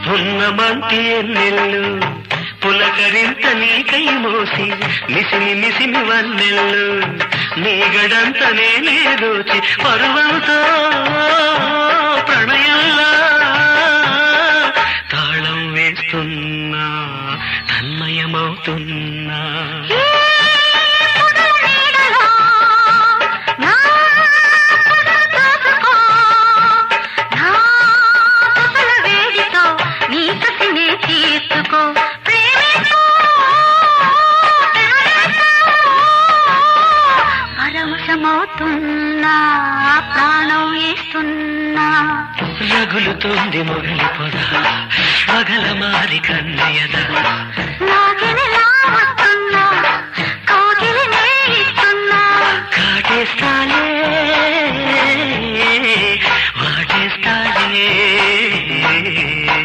పున్నమంటి ఎన్నెల్లు పులకరింత నీకై మోసి మిసిమి మిసిమి వన్నెల్లు నీ గడంత నేనే దోచి పరువంతో ప్రణయంలా తాళం వేస్తున్నా తన్మయమవుతున్నా పరవశమవుతున్నా ప్రాణం వేస్తున్నా రగులుతోంది మొగలి పొద పగల మారి కన్నయ్యద